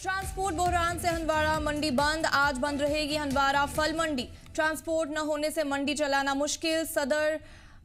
Transport बहरान से हंदवाड़ा मंडी बंद। आज बंद रहेगी हंदवाड़ा फल मंडी। ट्रांसपोर्ट न होने से मंडी चलाना मुश्किल। सदर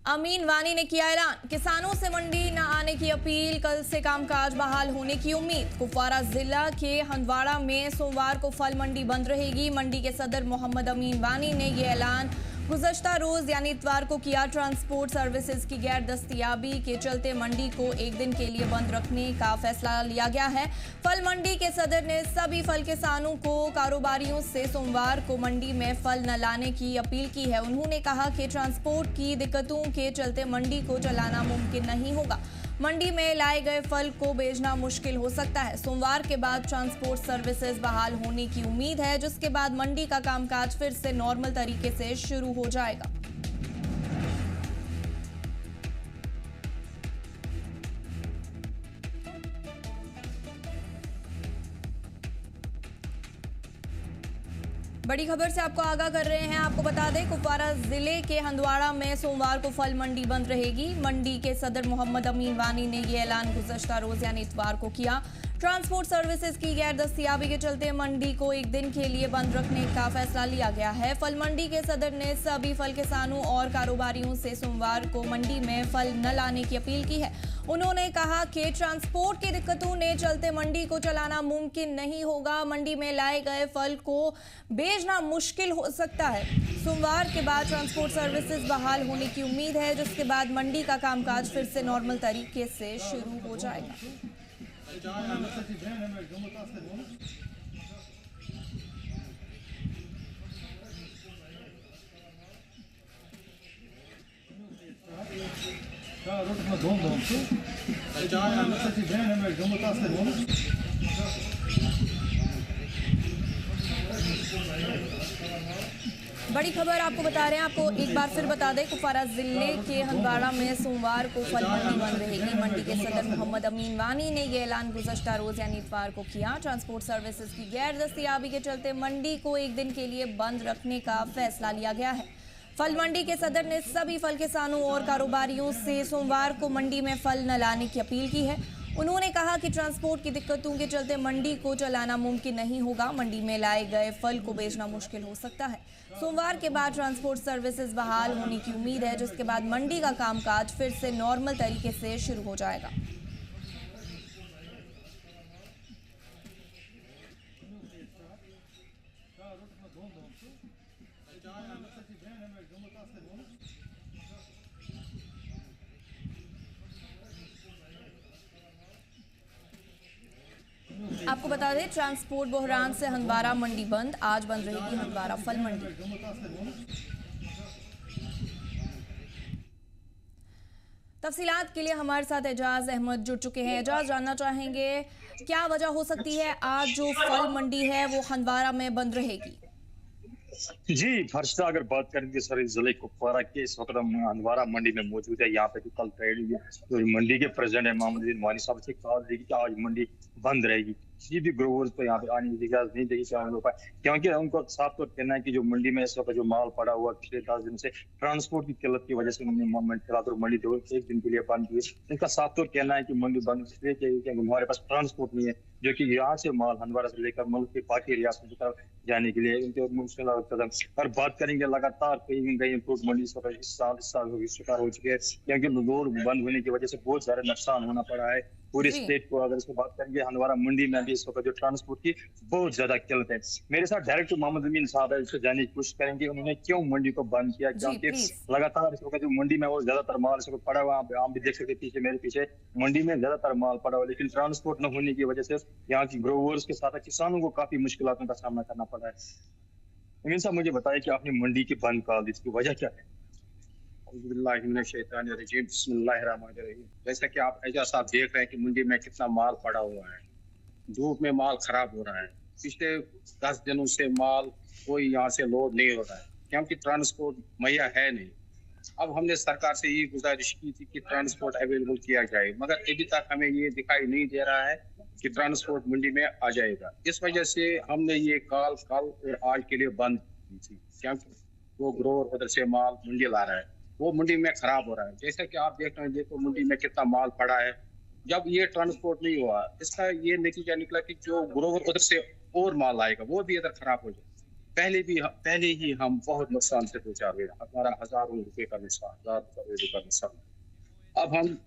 अमीन वानी ने किया ऐलान। किसानों से मंडी न आने की अपील। कल से कामकाज बहाल होने की उम्मीद। कुपवारा जिला के हंदवाड़ा में सोमवार को फल मंडी बंद रहेगी। मंडी के सदर मोहम्मद अमीन वानी ने यह ऐलान गुज़श्ता रोज यानी इतवार को किया। ट्रांसपोर्ट सर्विसेज की गैर दस्तयाबी के चलते मंडी को एक दिन के लिए बंद रखने का फैसला लिया गया है। फल मंडी के सदर ने सभी फल किसानों को कारोबारियों से सोमवार को मंडी में फल न लाने की अपील की है। उन्होंने कहा कि ट्रांसपोर्ट की दिक्कतों के चलते मंडी को चलाना मुमकिन नहीं होगा। मंडी में लाए गए फल को बेचना मुश्किल हो सकता है। सोमवार के बाद ट्रांसपोर्ट सर्विसेज बहाल होने की उम्मीद है, जिसके बाद मंडी का कामकाज फिर से नॉर्मल तरीके से शुरू हो जाएगा। बड़ी खबर से आपको आगाह कर रहे हैं। आपको बता दें, कुपवारा जिले के हंदवाड़ा में सोमवार को फल मंडी बंद रहेगी। मंडी के सदर मोहम्मद अमीन वानी ने यह ऐलान गुज़श्ता रोज यानी इतवार को किया। ट्रांसपोर्ट सर्विसेज की गैर दस्तयाबी के चलते मंडी को एक दिन के लिए बंद रखने का फैसला लिया गया है। फल मंडी के सदर ने सभी फल किसानों और कारोबारियों से सोमवार को मंडी में फल न लाने की अपील की है। उन्होंने कहा कि ट्रांसपोर्ट की दिक्कतों ने चलते मंडी को चलाना मुमकिन नहीं होगा। मंडी में लाए गए फल को बेचना मुश्किल हो सकता है। सोमवार के बाद ट्रांसपोर्ट सर्विसेज बहाल होने की उम्मीद है, जिसके बाद मंडी का कामकाज फिर से नॉर्मल तरीके से शुरू हो जाएगा। बड़ी खबर आपको बता रहे हैं। आपको एक बार फिर बता दें, कुपवारा जिले के हंदवाड़ा में सोमवार को फल मंडी बंद रहेगी। मंडी के सदर मोहम्मद अमीन वानी ने यह ऐलान गुज़श्ता रोज यानी इतवार को किया। ट्रांसपोर्ट सर्विसेज की गैर दस्तयाबी के चलते मंडी को एक दिन के लिए बंद रखने का फैसला लिया गया है। फल मंडी के सदर ने सभी फल किसानों और कारोबारियों से सोमवार को मंडी में फल न लाने की अपील की है। उन्होंने कहा कि ट्रांसपोर्ट की दिक्कतों के चलते मंडी को चलाना मुमकिन नहीं होगा। मंडी में लाए गए फल को बेचना मुश्किल हो सकता है। सोमवार के बाद ट्रांसपोर्ट सर्विसेज बहाल होने की उम्मीद है, जिसके बाद मंडी का कामकाज फिर से नॉर्मल तरीके से शुरू हो जाएगा। आपको बता दें, ट्रांसपोर्ट बहरान से हंदवाड़ा मंडी बंद। आज बंद रहेगी हंदवाड़ा फल मंडी। तफसीलात के लिए हमारे साथ एजाज अहमद जुड़ चुके हैं। एजाज, जानना चाहेंगे क्या वजह हो सकती है आज जो फल मंडी है वो हंदवाड़ा में बंद रहेगी? जी फर्स्ट अगर बात करेंगे सर जिले कुपवारा के, इस वक्त हम हंदवाड़ा मंडी में मौजूद है। यहाँ पे जो कल ट्रेड जो मंडी के प्रेसिडेंट है मोहम्मद वानी साहब से कहा कि आज मंडी बंद रहेगी। किसी भी ग्रोवर्स को यहाँ पे आने की इजाजत नहीं देगी क्योंकि उनको साफ तौर कहना है कि जो मंडी में इस वक्त जो माल पड़ा हुआ पिछले 10 दिन से ट्रांसपोर्ट की किल्लत की वजह से मंडी एक दिन के लिए बंद हुई। इनका साफ तौर कहना है कि मंडी बंद इसलिए क्योंकि हमारे पास ट्रांसपोर्ट नहीं है, जो कि यहाँ से माल हंदवाड़ा से लेकर मुल्क की बाकी रियासतों की तरफ जाने के लिए इनके मुश्किल कदम। और बात करेंगे लगातार कहीं न कहीं फ्रूट मंडी इस साल शिकार हो चुके हैं, क्योंकि रोड बंद होने की वजह से बहुत सारा नुकसान होना पड़ा है पूरी स्टेट को। अगर इसको बात करेंगे हंदवाड़ा मंडी में भी इस वक्त जो ट्रांसपोर्ट की बहुत ज्यादा किल्लत है। मेरे साथ डायरेक्टर मोहम्मद अमीन साहब है, उससे जानने की कोशिश करेंगे उन्होंने क्यों मंडी को बंद किया। क्योंकि लगातार इस वक्त जो मंडी में वो ज्यादातर माल इस वक्त पड़ा हुआ, आप भी देख सकते पीछे मेरे पीछे मंडी में ज्यादातर माल पड़ा हुआ, लेकिन ट्रांसपोर्ट न होने की वजह से यहाँ की ग्रोवर्स के साथ किसानों को काफी मुश्किलों का सामना करना पड़ा है। अमीन साहब मुझे बताया कि आपने मंडी की बंद कर दी, इसकी वजह क्या है? जैसा कि आप एजाज साहब देख रहे हैं कि मंडी में कितना माल पड़ा हुआ है, धूप में माल खराब हो रहा है। पिछले 10 दिनों से माल कोई यहाँ से लोड नहीं हो रहा है क्योंकि ट्रांसपोर्ट मुहैया है नहीं। अब हमने सरकार से ये गुजारिश की थी कि ट्रांसपोर्ट अवेलेबल किया जाए, मगर अभी तक हमें ये दिखाई नहीं दे रहा है कि ट्रांसपोर्ट मंडी में आ जाएगा। इस वजह से हमने ये कल और आज के लिए बंद की थी, क्योंकि वो ग्रोवर उधर से माल मंडी ला रहा है, वो मंडी में खराब हो रहा है। जैसा कि आप देख रहे हैं, देखो मंडी में कितना माल पड़ा है, जब ये ट्रांसपोर्ट नहीं हुआ, इसका ये नतीजा निकला कि जो ग्रोवर उधर से और माल आएगा वो भी इधर खराब हो जाए। पहले ही हम बहुत नुकसान से दो चार हुए, हमारा हजारों रुपए का नुकसान, हजार करोड़ रुपए का नुकसान। अब हम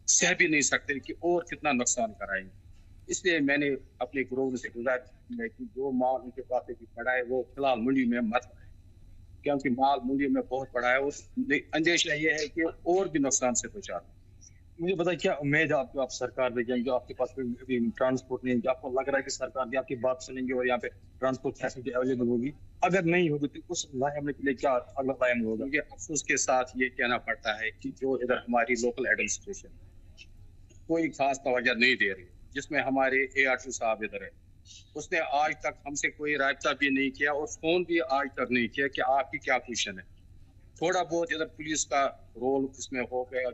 सह भी नहीं सकते कि और कितना नुकसान कराएंगे। इसलिए मैंने अपने ग्रोवर से गुजारिश की कि जो माल उनके पास पड़ा है वो फिलहाल मंडी में मत लाए, क्योंकि माल मंडी में बहुत पड़ा है और अंदेशा ये है कि और भी नुकसान से दो चार। मुझे बताइए क्या उम्मीद है आपको, आप सरकार देखेंगे, जो आपके पास अभी ट्रांसपोर्ट नहीं है, आपको लग रहा है कि सरकार भी आपकी बात सुनेंगे और यहाँ पे ट्रांसपोर्ट फैसिलिटी अवेलेबल होगी? अगर नहीं होगी तो उस लाइम के लिए क्या अगला लाइम होगा? मुझे अफसोस के साथ ये कहना पड़ता है कि जो इधर हमारी लोकल एडमिनिस्ट्रेशन कोई खास तवज्जो नहीं दे रही, जिसमें हमारे ARTO साहब इधर है, उसने आज तक हमसे कोई राब्ता भी नहीं किया और फोन भी आज तक नहीं किया कि आपकी क्या पोजीशन है। थोड़ा बहुत इधर पुलिस का रोल इसमें हो गया,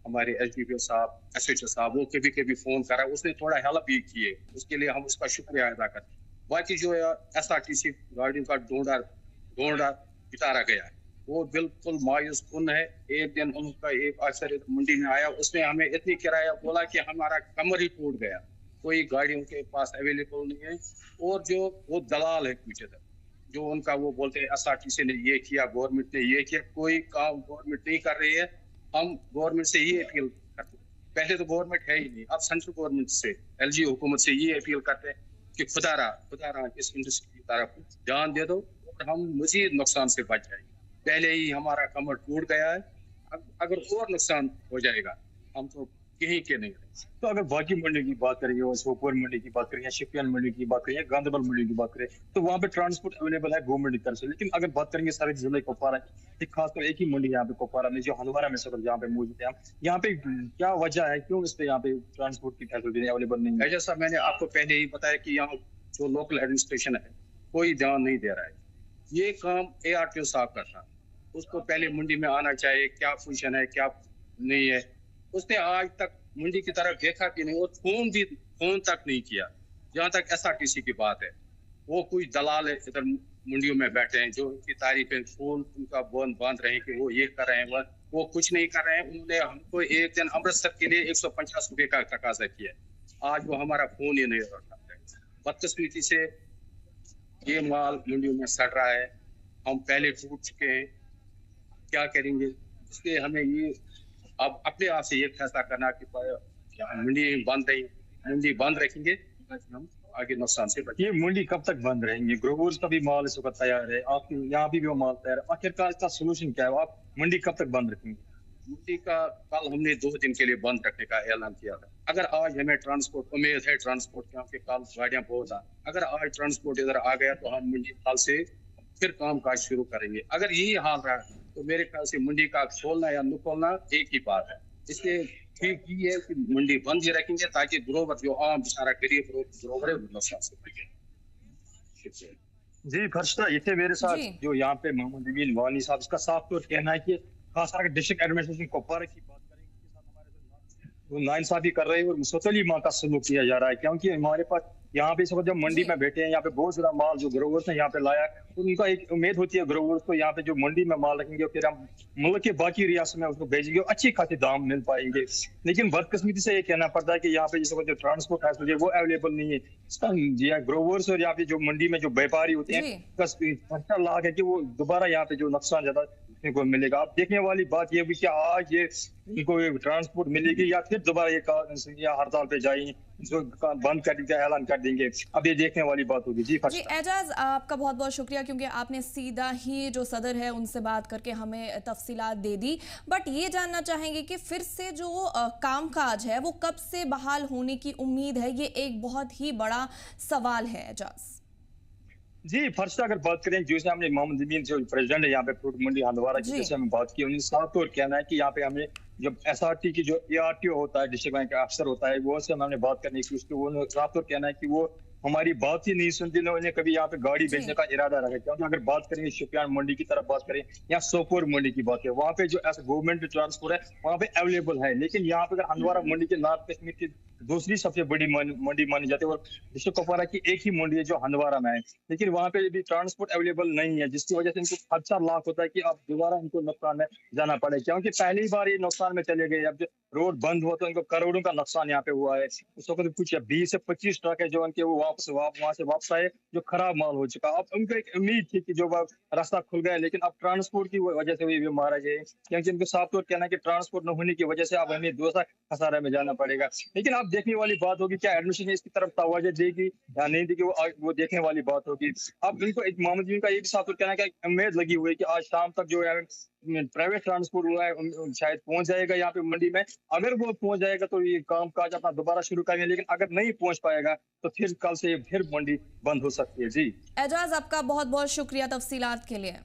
हमारे SDPO साहब, SHO साहब, वो कभी कभी फोन करा, उसने थोड़ा हेल्प भी किए, उसके लिए हम उसका शुक्रिया अदा करते हैं। बाकी जो SRTC गाड़ियों का ढोंढा बितारा गया है वो बिल्कुल मायूस कुन है। एक दिन उनका एक अफसर मंडी में आया, उसने हमें इतनी किराया बोला कि हमारा कमर ही टूट गया, कोई गाड़ियों के पास अवेलेबल नहीं है। और जो वो दलाल है कुछ इधर, जो उनका वो बोलते हैं SRTC ने ये किया, गवर्नमेंट ने ये किया, कोई काम गवर्नमेंट नहीं कर रही है। हम गवर्नमेंट से ये अपील करते हैं, पहले तो गवर्नमेंट है ही नहीं, अब सेंट्रल गवर्नमेंट से, LG हुकूमत से ये अपील करते हैं कि खुदारा इस इंडस्ट्री की तरफ ध्यान दे दो और हम मजीद नुकसान से बच जाएंगे। पहले ही हमारा कमर टूट गया है, अगर और नुकसान हो जाएगा हम तो कहीं के नहीं रहे। तो अगर बाकी मंडी की बात करें, सोपोर मंडी की बात करें या शिपियान मंडी की बात करें या गांधरबल मंडी की बात करें, तो वहाँ पे ट्रांसपोर्ट अवेलेबल है गवर्नमेंट की तरफ से। लेकिन अगर बात करेंगे सारे जिले कुपवारा की, खासकर एक ही मंडी यहाँ पे कुपवारा में, जो हंदवारा में सब यहाँ पे मौजूद है, यहाँ पे क्या वजह है, क्यों इस पे यहाँ पे ट्रांसपोर्ट की फैसिलिटी अवेलेबल नहीं है? जैसा मैंने आपको पहले ही बताया कि यहाँ जो लोकल एडमिनिस्ट्रेशन है कोई ध्यान नहीं दे रहा है। ये काम ARTO साहब का था, उसको पहले मंडी में आना चाहिए, क्या पोजीशन है क्या नहीं है। उसने आज तक मंडी की तरफ देखा भी नहीं और फोन तक नहीं किया। जहाँ तक SRTC की बात है, वो कुछ दलाल है इधर मंडियों में बैठे हैं, जो उनकी तारीफें फोन उनका बांध रहे हैं कि वो ये कर रहे हैं, वो कुछ नहीं कर रहे हैं। उन्होंने हमको एक दिन अमृतसर के लिए 150 रुपए का तकाजा किया, आज वो हमारा फोन ही नहीं रखा है। बदकिस्मती से ये माल मंडियों में सड़ रहा है, हम पहले टूट चुके हैं, क्या करेंगे? इसलिए हमें ये अब अपने आप से ये फैसला करना कि मंडी बंद रखेंगे, हम आगे नुकसान से बचेंगे। ये मंडी कब तक बंद रहेंगे? ग्रोवर्स का भी माल इस वक्त तैयार है, आप यहाँ भी वो माल तैयार है, आखिरकार इसका सोल्यूशन क्या है? आप मंडी कब तक बंद रखेंगे? मंडी का कल हमने 2 दिन के लिए बंद रखने का ऐलान किया था। अगर आज हमें ट्रांसपोर्ट, उम्मीद है ट्रांसपोर्ट, क्योंकि कल गाड़ियां बहुत आ, अगर आज ट्रांसपोर्ट इधर आ गया तो हम मंडी कल से फिर काम काज शुरू करेंगे। अगर यही हाल रहा तो मेरे ख्याल से मंडी का खोलना या न खोलना एक ही बात है। इसलिए ठीक ये है कि मंडी बंद ही रखेंगे ताकि ग्रोवर जो आम बेचारा गरीब ग्रोवर है नुकसान से बचे। जी फर्शता, इतने मेरे साथ जो यहाँ पे मोहम्मद अमीन वानी साहब, इसका साफ तौर कहना है कि खासकर डिस्ट्रिक्ट एडमिनिस्ट्रेशन कुपवारा की बात करेंगे, वो नाइंसाफी कर रहे हैं और मुसलसल माँ का सलूक किया जा रहा है। क्योंकि हमारे पास यहाँ पे सब जब मंडी में बैठे हैं, यहाँ पे बहुत सारा माल जो ग्रोवर्स ने यहाँ पे लाया, उनका एक उम्मीद होती है ग्रोवर्स को यहाँ पे जो मंडी में माल रखेंगे फिर हम मुल्क के बाकी रियासत में उसको भेजेंगे, अच्छी खासी दाम मिल पाएंगे। लेकिन बदकिस्मती से ये कहना पड़ता है कि यहाँ पे जिस जो ट्रांसपोर्ट फैसिलिटी है वो अवेलेबल नहीं है। इसका ग्रोवर्स और यहाँ पे जो मंडी में जो व्यापारी होते हैं, खर्चा लाख है कि वो दोबारा यहाँ पे जो नुकसान ज्यादा को मिलेगा। आप देखने वाली बात ये भी कि आज ये इनको ट्रांसपोर्ट मिलेगी या फिर दोबारा ये हड़ताल पे जाएंगे, जो बंद कर देंगे, ऐलान कर देंगे। अब ये देखने वाली बात होगी। जी एजाज, आपका बहुत बहुत शुक्रिया, क्योंकि आपने सीधा ही जो सदर है उनसे बात करके हमें तफसीलात दे दी। बट ये जानना चाहेंगे कि फिर से जो कामकाज है वो कब से बहाल होने की उम्मीद है? ये एक बहुत ही बड़ा सवाल है एजाज। जी फर्स्ट अगर बात करें, जैसे हमने मोहम्मद अमीन जो प्रेसिडेंट है यहाँ पे फ्रूट मंडी हंदवारा की, जैसे हमें बात की, उन्होंने साफ तौर कहना है कि यहाँ पे हमें जब SRT की जो ARTO होता है, डिस्ट्रिक्ट बैंक का अफसर होता है, वो से हमने बात करने की, उसको वो साफ तौर कहना है कि वो हमारी बात ही नहीं सुनती, उन्हें कभी यहाँ पे गाड़ी भेजने का इरादा रखा। क्योंकि अगर बात करेंगे शिपियान मंडी की तरफ बात करें या सोपोर मंडी की बात करें, वहाँ पे जो गवर्नमेंट ट्रांसपोर्ट है वहाँ पे अवेलेबल है। लेकिन यहाँ पे अगर हंदवारा मंडी के नॉर्थ कश्मीर के दूसरी सबसे बड़ी मंडी मानी जाती है। और डिस्ट्रिक्ट कुपवारा की एक ही मंडी है जो हंदवाड़ा में है, लेकिन वहाँ पे भी ट्रांसपोर्ट अवेलेबल नहीं है, जिसकी वजह से इनको खर्चा लाख होता है कि अब दोबारा इनको नुकसान में जाना पड़े, क्योंकि पहली बार ये नुकसान में चले गए। अब रोड बंद हुआ तो इनको करोड़ों का नुकसान यहाँ पे हुआ है। उस वक्त कुछ 20 से 25 ट्रक है जो उनके वो वहां से वापस आए, जो खराब माल हो चुका। अब उनको एक उम्मीद थी कि जो रास्ता खुल गया, लेकिन अब ट्रांसपोर्ट की वजह से भी मारा गए, क्योंकि इनको साफ तौर कहना है कि ट्रांसपोर्ट न होने की वजह से अब हमें दूसरा खसारे में जाना पड़ेगा। लेकिन अब देखने वाली बात होगी क्या एडमिशन इसकी तरफ तवज्जो देगी या नहीं देगी, वो देखने वाली बात होगी। अब इनको एक मोहम्मद जी का एक साथ कहना है कि उम्मीद लगी हुई है कि आज शाम तक जो है प्राइवेट ट्रांसपोर्ट हुआ है शायद पहुंच जाएगा यहाँ पे मंडी में। अगर वो पहुंच जाएगा तो ये काम काज अपना दोबारा शुरू करेंगे, लेकिन अगर नहीं पहुंच पाएगा तो फिर कल से फिर मंडी बंद हो सकती है। जी एजाज, आपका बहुत बहुत शुक्रिया तफसीलात के लिए।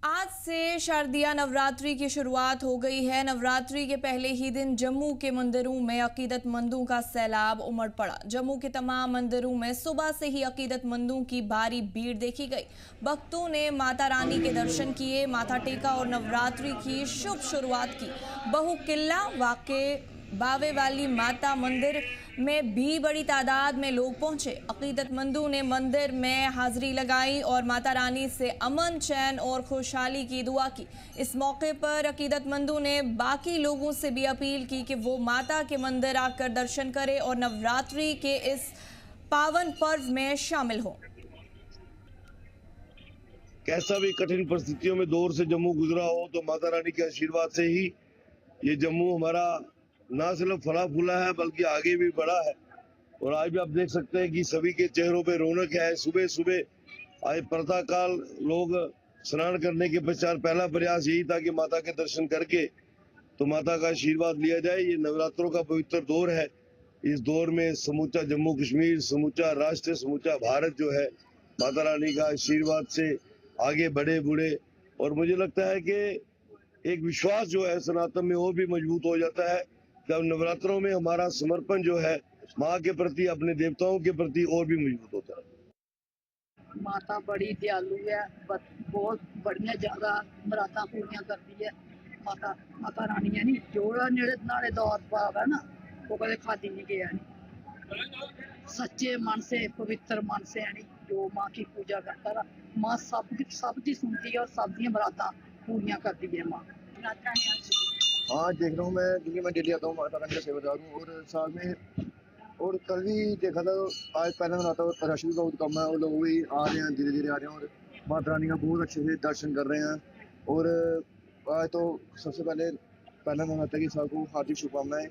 आज से शारदीय नवरात्रि की शुरुआत हो गई है। नवरात्रि के पहले ही दिन जम्मू के मंदिरों में अकीदतमंदों का सैलाब उमड़ पड़ा। जम्मू के तमाम मंदिरों में सुबह से ही अकीदतमंदों की भारी भीड़ देखी गई। भक्तों ने माता रानी के दर्शन किए, माथा टेका और नवरात्रि की शुभ शुरुआत की। बहु किला वाक़े बावे वाली माता मंदिर में भी बड़ी तादाद में लोग पहुंचे। अकीदतमंदों ने मंदिर में हाजिरी लगाई और माता रानी से अमन, चैन और खुशहाली की दुआ की। इस मौके पर अकीदतमंदों ने बाकी लोगों से भी अपील की कि वो माता के मंदिर आकर दर्शन करें और नवरात्रि के इस पावन पर्व में शामिल हों। कैसा भी कठिन परिस्थितियों में दौर से जम्मू गुजरा हो तो माता रानी के आशीर्वाद से ही ये जम्मू हमारा ना सिर्फ फला फूला है बल्कि आगे भी बढ़ा है। और आज भी आप देख सकते हैं कि सभी के चेहरों पे रौनक है। सुबह सुबह आज प्रातः काल लोग स्नान करने के पश्चात पहला प्रयास यही था कि माता के दर्शन करके तो माता का आशीर्वाद लिया जाए। ये नवरात्रों का पवित्र दौर है। इस दौर में समूचा जम्मू कश्मीर, समूचा राष्ट्र, समूचा भारत जो है माता रानी का आशीर्वाद से आगे बढ़े बूढ़े। और मुझे लगता है कि एक विश्वास जो है सनातन में और भी मजबूत हो जाता है जब नवरात्रों में हमारा समर्पण जो है माँ के प्रति, अपने देवताओं के प्रति और भी मजबूत होता है। माता बड़ी दयालु है, बहुत बढ़िया ज्यादा मुरादा पूरियां करती है। माता रानी है नी जो नेड़े नाले दौर पाव है ना वो कदे खादी नहीं गया नहीं। सच्चे मन से, पवित्र मन से है नी जो माँ की पूजा करता है, माँ सबकी सुनती है और सब दी मुरादा पूरियां करती है माँ। हाँ देख रहा हूँ मैं, क्योंकि मैं डेली आता हूँ, माता रानी का सेवादार हूँ। और साल में और कल भी देखा था, आज पहले में आता हूँ, रश भी बहुत कम है और लोग भी आ रहे हैं, धीरे धीरे आ रहे हैं और माता रानी का बहुत अच्छे से दर्शन कर रहे हैं। और आज तो सबसे पहले मैं माता की सबको हार्दिक शुभकामनाएं।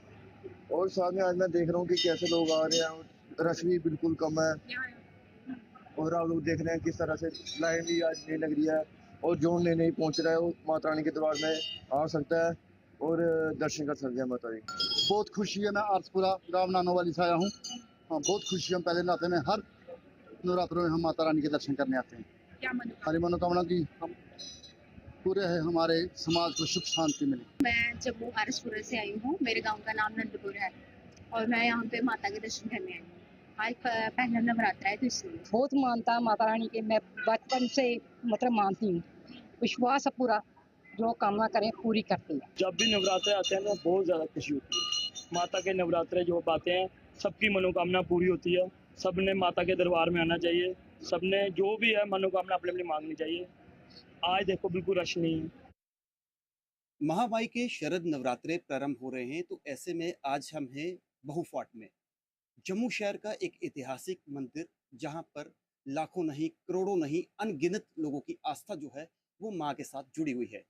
और साथ में आज मैं देख रहा हूँ कि कैसे लोग आ रहे हैं और रश भी बिल्कुल कम है। और आप लोग देख रहे हैं किस तरह से लाइन भी आज नहीं लग रही है और जो नहीं पहुँच रहा है वो माता रानी के दरबार में आ सकता है और दर्शन कर सकते हैं माता रानी। बहुत खुशी है, मैं आरसपुरा राम नानो वाली से आया हूँ। हाँ बहुत खुशी है, हम पहले नवरात्रे में हर नवरात्रों में हम माता रानी के दर्शन करने आते हैं। हमारी मनोकामना की हम पूरे है, हमारे समाज को सुख शांति मिले। मैं जम्मू आरसपुरा से आई हूँ, मेरे गांव का नाम नंदपुर है और मैं यहाँ पे माता के दर्शन करने आई हूँ। आज पहला नवरात्रा है तो इसलिए बहुत मानता माता रानी के, मैं बचपन से मतलब मानती हूँ। विश्वास पूरा, जो कामना करें पूरी करती है। जब भी नवरात्रे आते हैं तो बहुत ज़्यादा खुशी होती है। माता के नवरात्रे जो आते हैं सबकी मनोकामना पूरी होती है। सबने माता के दरबार में आना चाहिए, सबने जो भी है मनोकामना अपने अपने मांगनी चाहिए। आज देखो बिल्कुल रश नहीं है। महामाई के शरद नवरात्रे प्रारंभ हो रहे हैं, तो ऐसे में आज हम हैं बहुफाट में, जम्मू शहर का एक ऐतिहासिक मंदिर जहां पर लाखों नहीं, करोड़ों नहीं, अनगिनत लोगों की आस्था जो है वो माँ के साथ जुड़ी हुई है।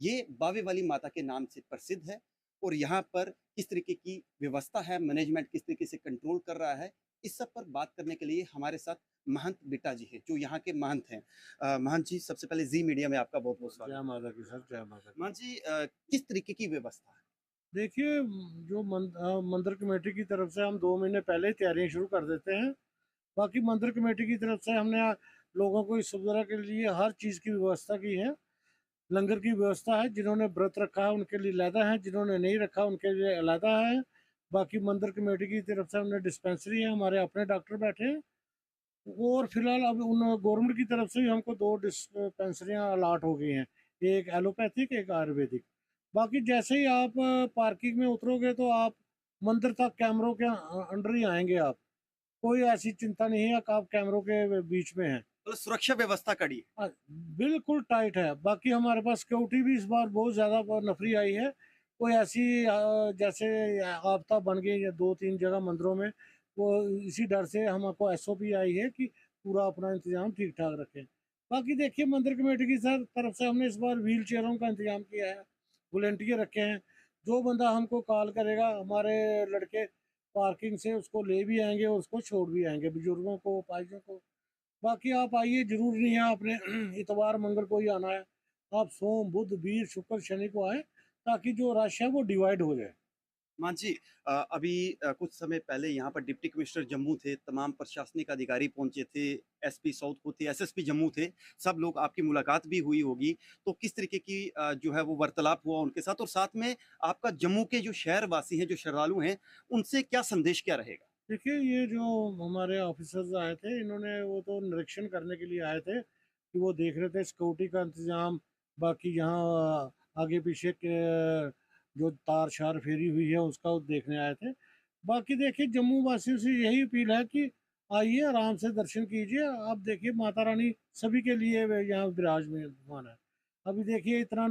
ये बावे वाली माता के नाम से प्रसिद्ध है और यहाँ पर किस तरीके की व्यवस्था है, मैनेजमेंट किस तरीके से कंट्रोल कर रहा है, इस सब पर बात करने के लिए हमारे साथ महंत बेटा जी हैं जो यहाँ के महंत हैं। महंत जी, सबसे पहले जी मीडिया में आपका बहुत बहुत स्वागत। जय माता की सर, जय माता की। महंत जी, किस तरीके की व्यवस्था है? देखिए, जो मंदिर कमेटी की तरफ से हम 2 महीने पहले तैयारियां शुरू कर देते हैं। बाकी मंदिर कमेटी की तरफ से हमने लोगों को इस सुविधा के लिए हर चीज़ की व्यवस्था की है। लंगर की व्यवस्था है, जिन्होंने व्रत रखा है उनके लिए अलहदा है, जिन्होंने नहीं रखा उनके लिए अलहदा है। बाकी मंदिर कमेटी की तरफ से हमने डिस्पेंसरी है, हमारे अपने डॉक्टर बैठे हैं। और फिलहाल अब उन गवर्नमेंट की तरफ से भी हमको 2 डिस्पेंसरियाँ अलाट हो गई हैं, एक एलोपैथिक, एक आयुर्वेदिक। बाकी जैसे ही आप पार्किंग में उतरोगे तो आप मंदिर तक कैमरों के अंडर ही आएंगे। आप कोई ऐसी चिंता नहीं है कि आप कैमरों के बीच में हैं। तो सुरक्षा व्यवस्था कड़ी बिल्कुल टाइट है। बाकी हमारे पास सिक्योरिटी भी इस बार बहुत ज़्यादा नफरी आई है। कोई ऐसी जैसे आपदा बन गई या 2-3 जगह मंदिरों में, वो इसी डर से हमको SOP आई है कि पूरा अपना इंतजाम ठीक ठाक रखें। बाकी देखिए मंदिर कमेटी की तरफ से हमने इस बार व्हील चेयरों का इंतजाम किया है, वॉलंटियर रखे हैं। जो बंदा हमको कॉल करेगा, हमारे लड़के पार्किंग से उसको ले भी आएंगे और उसको छोड़ भी आएंगे, बुजुर्गों को, पाइजों को। बाकी आप आइए, जरूर नहीं है आपने इतवार मंगल को ही आना है। आप सोम बुध वीर शुक्र शनि को आए ताकि जो रश है वो डिवाइड हो जाए। मान जी, अभी कुछ समय पहले यहाँ पर डिप्टी कमिश्नर जम्मू थे, तमाम प्रशासनिक अधिकारी पहुंचे थे, SP साउथ को थे, SSP जम्मू थे, सब लोग, आपकी मुलाकात भी हुई होगी। तो किस तरीके की जो है वो वार्तालाप हुआ उनके साथ, और साथ में आपका जम्मू के जो शहरवासी हैं, जो श्रद्धालु हैं, उनसे क्या संदेश क्या रहेगा? देखिए, ये जो हमारे ऑफिसर्स आए थे, इन्होंने वो तो निरीक्षण करने के लिए आए थे कि वो देख रहे थे सिक्योरिटी का इंतजाम। बाकी यहाँ आगे पीछे के जो तार शार फेरी हुई है उसका देखने आए थे। बाकी देखिए, जम्मू वासियों से यही अपील है कि आइए, आराम से दर्शन कीजिए। आप देखिए, माता रानी सभी के लिए यहाँ विराजमान है। अभी देखिए, इतना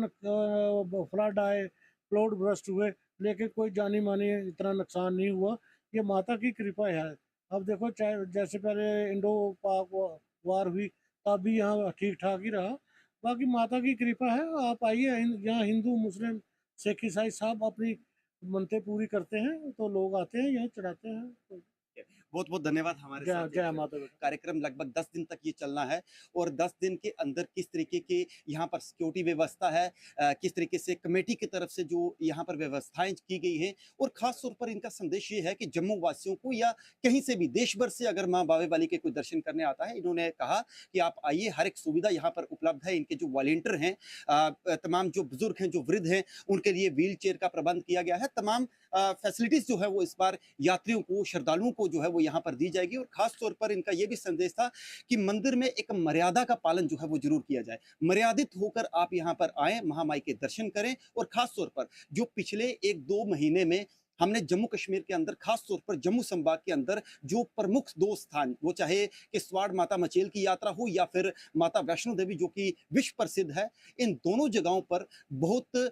फ्लड आए, फ्लोड ब्रस्ट हुए, लेकिन कोई जानी मानी इतना नुकसान नहीं हुआ। ये माता की कृपा है। अब देखो, चाहे जैसे पहले इंडो पाक वार हुई तब भी यहाँ ठीक ठाक ही रहा। बाकी माता की कृपा है। आप आइए, यहाँ हिंदू मुस्लिम सिख ईसाई सब अपनी मनते पूरी करते हैं, तो लोग आते हैं, यहाँ चढ़ाते हैं। तो बहुत बहुत धन्यवाद हमारे साथ। जय माता। कार्यक्रम लगभग 10 दिन तक ये चलना है, और 10 दिन के अंदर किस तरीके के यहाँ पर सिक्योरिटी व्यवस्था है, किस तरीके से कमेटी की तरफ से जो यहाँ पर व्यवस्थाएं की गई हैं, और खास तौर पर इनका संदेश ये है कि जम्मू वासियों को या कहीं से भी देश भर से अगर माँ बावे वाली के कोई दर्शन करने आता है, इन्होंने कहा कि आप आइए, हर एक सुविधा यहाँ पर उपलब्ध है। इनके जो वॉलंटियर हैं, तमाम जो बुजुर्ग हैं, जो वृद्ध हैं, उनके लिए व्हील चेयर का प्रबंध किया गया है। तमाम फैसिलिटीज जो है वो इस बार यात्रियों को, श्रद्धालुओं को जो है वो यहाँ पर दी जाएगी। और खास तौर पर इनका यह भी संदेश था कि मंदिर में एक मर्यादा का पालन जो है वो जरूर किया जाए। मर्यादित होकर आप यहाँ पर आए, महामाई के दर्शन करें। और खास तौर पर जो पिछले 1-2 महीने में हमने जम्मू कश्मीर के अंदर, खास तौर पर जम्मू संभाग के अंदर जो प्रमुख 2 स्थान, वो चाहे किश्तवाड़ माता मचेल की यात्रा हो या फिर माता वैष्णो देवी जो कि विश्व प्रसिद्ध है, इन दोनों जगहों पर बहुत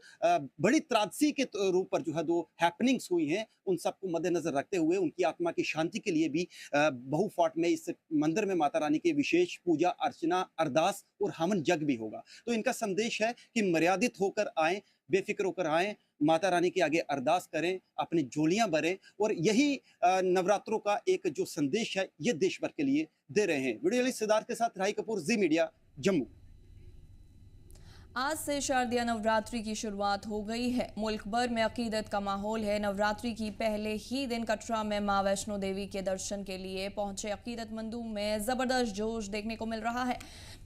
बड़ी त्रासदी के रूप पर जो है 2 हैपनिंग्स हुई हैं। उन सबको मद्देनजर रखते हुए उनकी आत्मा की शांति के लिए भी बहु फोर्ट में, इस मंदिर में माता रानी की विशेष पूजा अर्चना, अरदास और हवन यज्ञ भी होगा। तो इनका संदेश है कि मर्यादित होकर आए, बेफिक्र होकर आए, माता रानी के आगे अरदास करें, अपनी झोलियां भरें, और यही नवरात्रों का एक जो संदेश है ये देश भर के लिए दे रहे हैं। वीडियो जर्नलिस्ट सिद्धार्थ के साथ राही कपूर, जी मीडिया, जम्मू। आज से शारदीय नवरात्रि की शुरुआत हो गई है। मुल्क भर में अकीदत का माहौल है। नवरात्रि की पहले ही दिन कटरा में मां वैष्णो देवी के दर्शन के लिए पहुंचे अकीदतमंदों में जबरदस्त जोश देखने को मिल रहा है।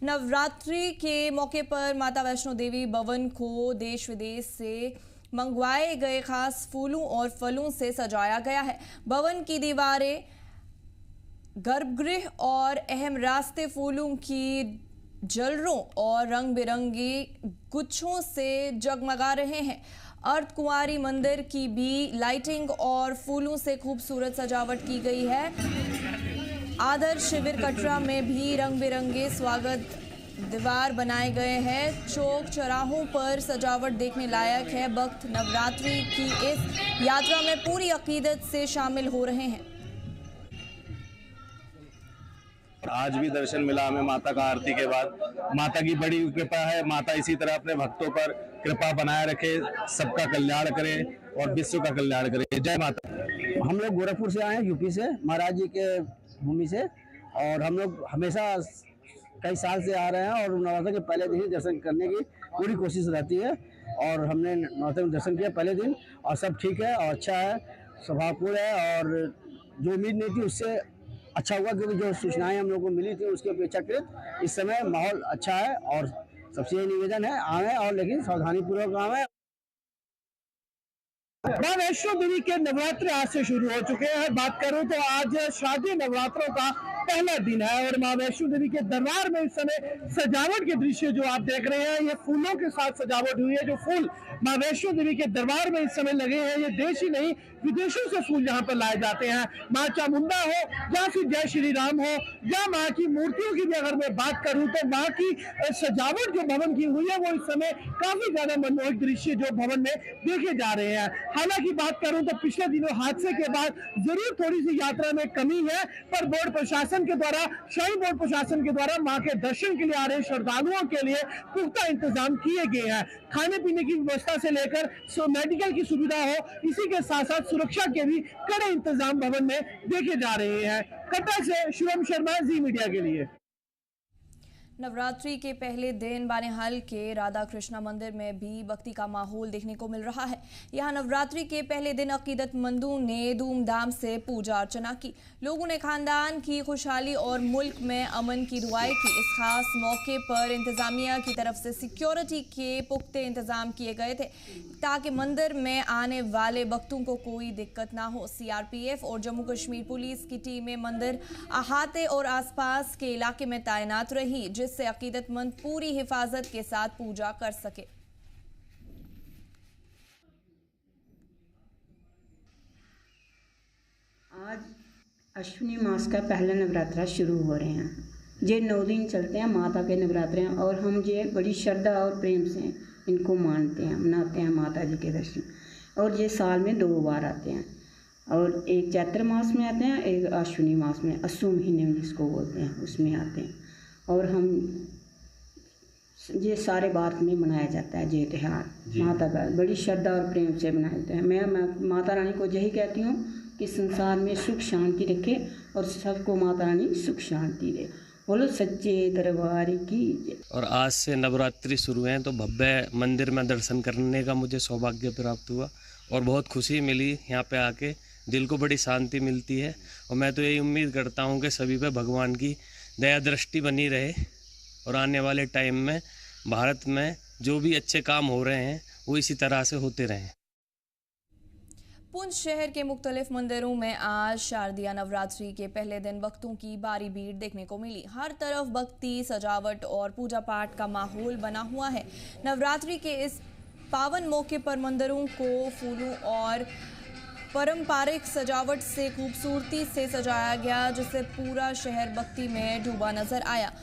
नवरात्रि के मौके पर माता वैष्णो देवी भवन को देश विदेश से मंगवाए गए खास फूलों और फलों से सजाया गया है। भवन की दीवारें, गर्भगृह और अहम रास्ते फूलों की जलरों और रंग बिरंगी गुच्छों से जगमगा रहे हैं। अर्धकुंवारी मंदिर की भी लाइटिंग और फूलों से खूबसूरत सजावट की गई है। आदर्श शिविर कटरा में भी रंग बिरंगे स्वागत दीवार बनाए गए हैं। चौक चौराहों पर सजावट देखने लायक है। भक्त नवरात्रि की इस यात्रा में पूरी अकीदत से शामिल हो रहे हैं। आज भी दर्शन मिला हमें माता का आरती के बाद। माता की बड़ी कृपा है। माता इसी तरह अपने भक्तों पर कृपा बनाए रखे, सबका कल्याण करे और विश्व का कल्याण करे। जय माता। हम लोग गोरखपुर से आए हैं, यूपी से, महाराज जी के भूमि से, और हम लोग हमेशा कई साल से आ रहे हैं और नवरात्र के पहले दिन ही दर्शन करने की पूरी कोशिश रहती है। और हमने नवरात्र में दर्शन किया पहले दिन, और सब ठीक है और अच्छा है, स्वभावपूर्ण है, और जो उम्मीद नहीं थी उससे अच्छा हुआ, क्योंकि जो सूचनाएं हम लोग को मिली थी उसके अपेक्षाकृत इस समय माहौल अच्छा है। और सबसे ये निवेदन है, आए और लेकिन सावधानी पूर्वक आए। मां वैष्णो देवी के नवरात्र आज से शुरू हो चुके हैं। बात करूं तो आज शारदीय नवरात्रों का पहला दिन है और माँ वैष्णो देवी के दरबार में इस समय सजावट के दृश्य जो आप देख रहे हैं, ये फूलों के साथ सजावट हुई है। जो फूल माँ वैष्णो देवी के दरबार में इस समय लगे हैं, ये देश ही नहीं विदेशों से फूल यहाँ पर लाए जाते हैं। माँ चामुंडा हो या फिर जय श्री राम हो या माँ की मूर्तियों की भी अगर मैं बात करूं तो माँ की सजावट जो भवन की हुई है वो इस समय काफी ज्यादा मनमोहक दृश्य जो भवन में देखे जा रहे हैं। हालांकि बात करूं तो पिछले दिनों हादसे के बाद जरूर थोड़ी सी यात्रा में कमी है, पर बोर्ड प्रशासन के द्वारा, शाही बोर्ड प्रशासन के द्वारा माँ के दर्शन के लिए आ रहे श्रद्धालुओं के लिए पुख्ता इंतजाम किए गए हैं। खाने पीने की व्यवस्था से लेकर मेडिकल की सुविधा हो, इसी के साथ साथ सुरक्षा के भी कड़े इंतजाम भवन में देखे जा रहे हैं। कटरा से शिवम शर्मा, जी मीडिया के लिए। नवरात्रि के पहले दिन बानेहाल के राधा कृष्णा मंदिर में भी भक्ति का माहौल देखने को मिल रहा है। यहाँ नवरात्रि के पहले दिन अकीदतमंदों ने धूमधाम से पूजा अर्चना की। लोगों ने खानदान की खुशहाली और मुल्क में अमन की दुआएं की। इस खास मौके पर इंतजामिया की तरफ से सिक्योरिटी के पुख्ते इंतजाम किए गए थे ताकि मंदिर में आने वाले भक्तों को कोई दिक्कत ना हो। सीआरपीएफ और जम्मू कश्मीर पुलिस की टीमें मंदिर अहाते और आसपास के इलाके में तैनात रही, जिससे अकीदतमंद पूरी हिफाजत के साथ पूजा कर सके। आज अश्विनी मास का पहला नवरात्रा शुरू हो रहे हैं। ये 9 दिन चलते हैं माता के नवरात्रे और हम ये बड़ी श्रद्धा और प्रेम से इनको मानते हैं, मनाते हैं माता जी के दर्शन। और ये साल में 2 बार आते हैं, और एक चैत्र मास में आते हैं, एक अश्विनी मास में, अस्सू महीने में जिसको बोलते हैं, उसमें आते हैं। और हम ये सारे भारत में मनाया जाता है ये त्यौहार माता का, बड़ी श्रद्धा और प्रेम से मनाया जाता है। मैं माता रानी को यही कहती हूँ कि संसार में सुख शांति रखे और सबको माता रानी सुख शांति दे। बोलो सच्चे दरबार की। और आज से नवरात्रि शुरू हैं तो भव्य मंदिर में दर्शन करने का मुझे सौभाग्य प्राप्त हुआ और बहुत खुशी मिली। यहाँ पे आके दिल को बड़ी शांति मिलती है और मैं तो यही उम्मीद करता हूँ कि सभी पे भगवान की दया दृष्टि बनी रहे और आने वाले टाइम में भारत में जो भी अच्छे काम हो रहे हैं वो इसी तरह से होते रहें। पुंछ शहर के मुख्तलिफ मंदिरों में आज शारदीय नवरात्रि के पहले दिन भक्तों की भारी भीड़ देखने को मिली। हर तरफ भक्ति, सजावट और पूजा पाठ का माहौल बना हुआ है। नवरात्रि के इस पावन मौके पर मंदिरों को फूलों और पारंपरिक सजावट से खूबसूरती से सजाया गया, जिससे पूरा शहर भक्ति में डूबा नजर आया।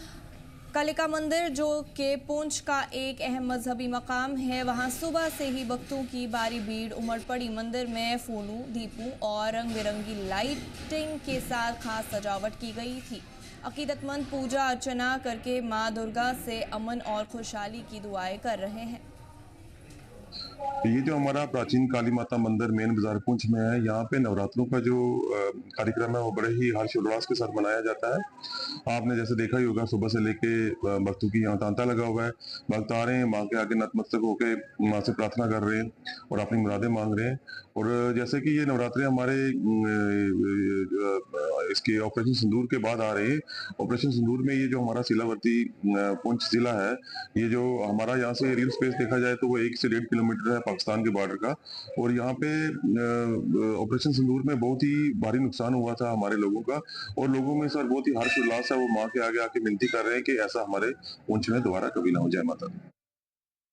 कालिका मंदिर, जो कि पुंछ का एक अहम मजहबी मकाम है, वहां सुबह से ही भक्तों की भारी भीड़ उमड़ पड़ी। मंदिर में फूलों, दीपों और रंग बिरंगी लाइटिंग के साथ खास सजावट की गई थी। अकीदतमंद पूजा अर्चना करके मां दुर्गा से अमन और खुशहाली की दुआएं कर रहे हैं। ये जो हमारा प्राचीन काली माता मंदिर मेन बाजार पुंछ में है, यहाँ पे नवरात्रों का जो कार्यक्रम है वो बड़े ही हर्षोल्लास के साथ मनाया जाता है। आपने जैसे देखा ही होगा, सुबह से लेके भक्तों की यहाँ तांता लगा हुआ है। भक्त आ रहे हैं, माँ के आगे नतमस्तक होके माँ से प्रार्थना कर रहे हैं और अपनी मुरादें मांग रहे हैं। और जैसे कि ये नवरात्रे हमारे इसके ऑपरेशन सिंदूर के बाद आ रहे हैं। ऑपरेशन सिंदूर में ये जो हमारा सीलावर्ती पुंछ जिला है, ये जो हमारा यहाँ से एरियल स्पेस देखा जाए तो वो 1 से 1.5 किलोमीटर है पाकिस्तान के बॉर्डर का। और यहाँ पे ऑपरेशन सिंदूर में बहुत ही भारी नुकसान हुआ था हमारे लोगों का, और लोगों में सर बहुत ही हर्ष उल्लास है। वो माँ के आगे आके विनती कर रहे हैं कि ऐसा हमारे पुंछ में दोबारा कभी ना हो जाए। माता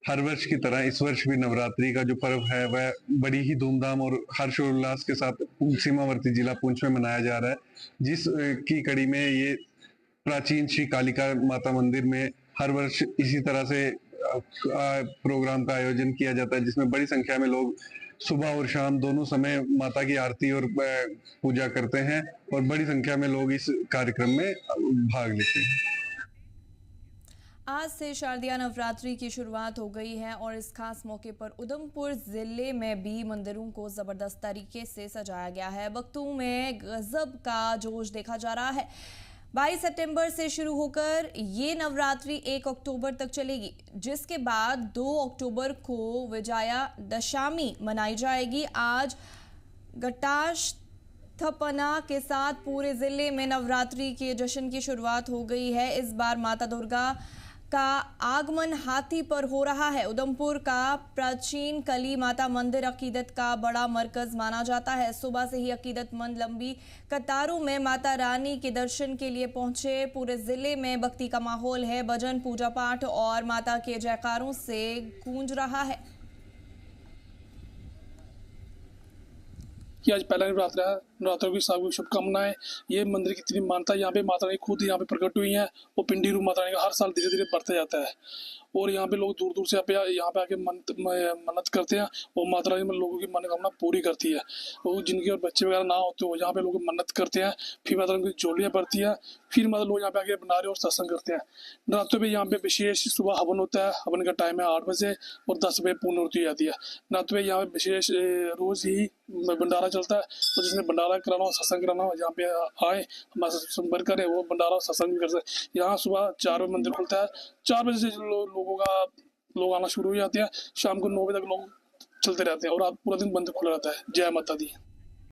हर वर्ष की तरह इस वर्ष भी नवरात्रि का जो पर्व है वह बड़ी ही धूमधाम और हर्षोल्लास के साथ सीमावर्ती जिला पुंछ में मनाया जा रहा है, जिस की कड़ी में ये प्राचीन श्री कालिका माता मंदिर में हर वर्ष इसी तरह से प्रोग्राम का आयोजन किया जाता है, जिसमें बड़ी संख्या में लोग सुबह और शाम दोनों समय माता की आरती और पूजा करते हैं और बड़ी संख्या में लोग इस कार्यक्रम में भाग लेते हैं। आज से शारदीय नवरात्रि की शुरुआत हो गई है और इस खास मौके पर उधमपुर जिले में भी मंदिरों को जबरदस्त तरीके से सजाया गया है। भक्तों में गजब का जोश देखा जा रहा है। 22 सितंबर से शुरू होकर ये नवरात्रि 1 अक्टूबर तक चलेगी, जिसके बाद 2 अक्टूबर को विजया दशमी मनाई जाएगी। आज घटास्थापना के साथ पूरे जिले में नवरात्रि के जश्न की शुरुआत हो गई है। इस बार माता दुर्गा का आगमन हाथी पर हो रहा है। उधमपुर का प्राचीन कली माता मंदिर अकीदत का बड़ा मरकज माना जाता है। सुबह से ही अकीदतमंद लंबी कतारों में माता रानी के दर्शन के लिए पहुंचे। पूरे जिले में भक्ति का माहौल है। भजन, पूजा पाठ और माता के जयकारों से गूंज रहा है कि आज पहला नवरात्र है। नवरात्रों की सबको शुभकामनाएं। ये मंदिर की इतनी मानता है, यहाँ पे माता रानी खुद यहाँ पे प्रकट हुई हैं और पिंडी रूप माता रानी का हर साल धीरे धीरे बढ़ता जाता है और यहाँ पे लोग दूर दूर से यहाँ पे आके मन्नत करते हैं और माता रानी लोगों की मनोकामना पूरी करती है। वो जिनके और बच्चे वगैरह ना होते हो यहाँ पे लोग मन्नत करते हैं, फिर माता रानी की झोलियाँ पड़ती हैं, फिर मतलब लोग यहाँ पे आके भंडारे और सत्संग करते हैं। नवरात्रों पे यहाँ पे विशेष सुबह हवन होता है। हवन का टाइम है 8 बजे और 10 बजे पूर्ण होती जाती है। नवरात्रों पे यहाँ पे विशेष रोज ही भंडारा चलता है और जिसने भंडारा कराना हो, सत्संग कराना हो, यहाँ पे आए हमारे संपर्क करें, वो भंडारा और सत्संग भी कर सकते। यहाँ सुबह 4 बजे मंदिर खुलता है। 4 बजे से लोग आना शुरू हो जाते हैं। शाम को 9 बजे तक लोग चलते रहते हैं और पूरा दिन बंद खुला रहता है। जय माता दी।